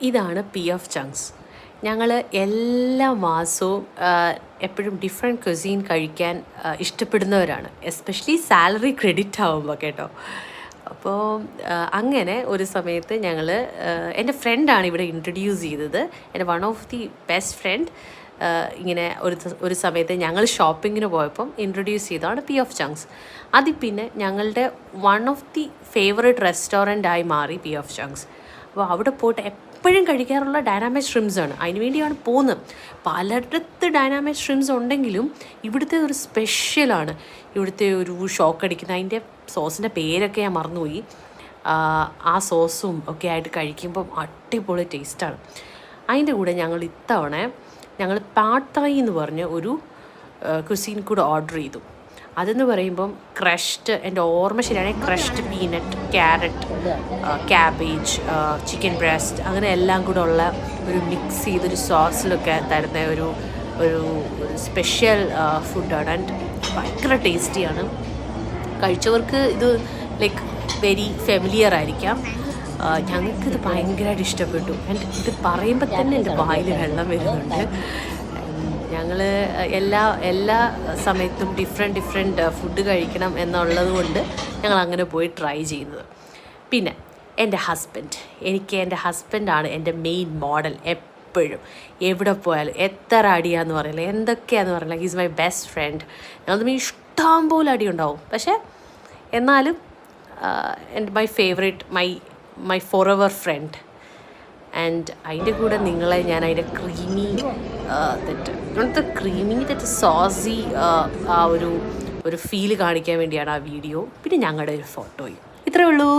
ഇതാണ് P of chunks. ഞങ്ങൾ എല്ലാ മാസവും എപ്പോഴും ഡിഫറെൻറ്റ് ക്വസീൻ കഴിക്കാൻ ഇഷ്ടപ്പെടുന്നവരാണ്, എസ്പെഷ്യലി സാലറി ക്രെഡിറ്റ് ആകുമ്പോൾ കേട്ടോ. അപ്പോൾ അങ്ങനെ ഒരു സമയത്ത് ഞങ്ങൾ എൻ്റെ ഫ്രണ്ടാണ് ഇവിടെ ഇൻട്രൊഡ്യൂസ് ചെയ്തത്. എൻ്റെ one of the best friend ഇങ്ങനെ ഒരു സമയത്ത് ഞങ്ങൾ ഷോപ്പിങ്ങിന് പോയപ്പം ഇൻട്രൊഡ്യൂസ് ചെയ്തതാണ് പി ഓഫ് ചങ്ക്സ്. അതിൽ പിന്നെ ഞങ്ങളുടെ വൺ ഓഫ് ദി ഫേവറേറ്റ് റെസ്റ്റോറൻ്റായി മാറി പി ഓഫ് ചങ്ക്സ്. അപ്പോൾ അവിടെ പോയിട്ട് എപ്പോഴും കഴിക്കാറുള്ള ഡൈനാമിക് ഷ്രിംസാണ്, അതിന് വേണ്ടിയാണ് പോകുന്നത്. പലയിടത്ത് ഡൈനാമിക് ഷ്രിംസ് ഉണ്ടെങ്കിലും ഇവിടുത്തെ ഒരു സ്പെഷ്യലാണ്. ഇവിടുത്തെ ഒരു ഷോക്ക് അടിക്കുന്ന അതിൻ്റെ സോസിൻ്റെ പേരൊക്കെ ഞാൻ മറന്നുപോയി. ആ സോസും ഒക്കെ ആയിട്ട് കഴിക്കുമ്പം അടിപൊളി ടേസ്റ്റാണ്. അതിൻ്റെ കൂടെ ഞങ്ങൾ പാഡ് തായി എന്ന് പറഞ്ഞ ഒരു കുസീൻ കൂടെ ഓർഡർ ചെയ്തു. അതെന്ന് പറയുമ്പം ക്രഷ്ഡ്, എൻ്റെ ഓർമ്മ ശരിയാണെങ്കിൽ crushed peanut, carrot, cabbage, chicken breast, അങ്ങനെ എല്ലാം കൂടെ ഉള്ള ഒരു മിക്സ് ചെയ്തൊരു സോസിലൊക്കെ തരുന്ന ഒരു ഒരു സ്പെഷ്യൽ ഫുഡാണ്. ആൻഡ് ഭയങ്കര ടേസ്റ്റിയാണ്. കഴിച്ചവർക്ക് ഇത് ലൈക്ക് വെരി ഫെമിലിയർ ആയിരിക്കാം. ഞങ്ങൾക്കിത് ഭയങ്കരമായിട്ട് ഇഷ്ടപ്പെട്ടു. ആൻഡ് ഇത് പറയുമ്പോൾ തന്നെ എൻ്റെ വായിൽ വെള്ളം വരുന്നുണ്ട്. ഞങ്ങൾ എല്ലാ സമയത്തും ഡിഫറെൻറ്റ് ഫുഡ് കഴിക്കണം എന്നുള്ളത് കൊണ്ട് ഞങ്ങൾ അങ്ങനെ പോയി ട്രൈ ചെയ്യുന്നത്. പിന്നെ എൻ്റെ ഹസ്ബൻഡാണ് എൻ്റെ മെയിൻ മോഡൽ. എപ്പോഴും എവിടെ പോയാലും എത്ര അടിയാന്ന് പറയില്ല, എന്തൊക്കെയാന്ന് പറയില്ല, ഹീസ് മൈ ബെസ്റ്റ് ഫ്രണ്ട്. ഞങ്ങൾ തമ്മിൽ ഇഷ്ടം പോലെ അടി ഉണ്ടാവും. പക്ഷേ എന്നാലും my favourite, my forever friend. And അതിൻ്റെ കൂടെ നിങ്ങളെ ഞാൻ അതിൻ്റെ ക്രീമി സോസി ആ ഒരു ഫീല് കാണിക്കാൻ വേണ്ടിയാണ് ആ വീഡിയോ. പിന്നെ ഞങ്ങളുടെ ഒരു ഫോട്ടോയും. ഇത്രയേ ഉള്ളൂ.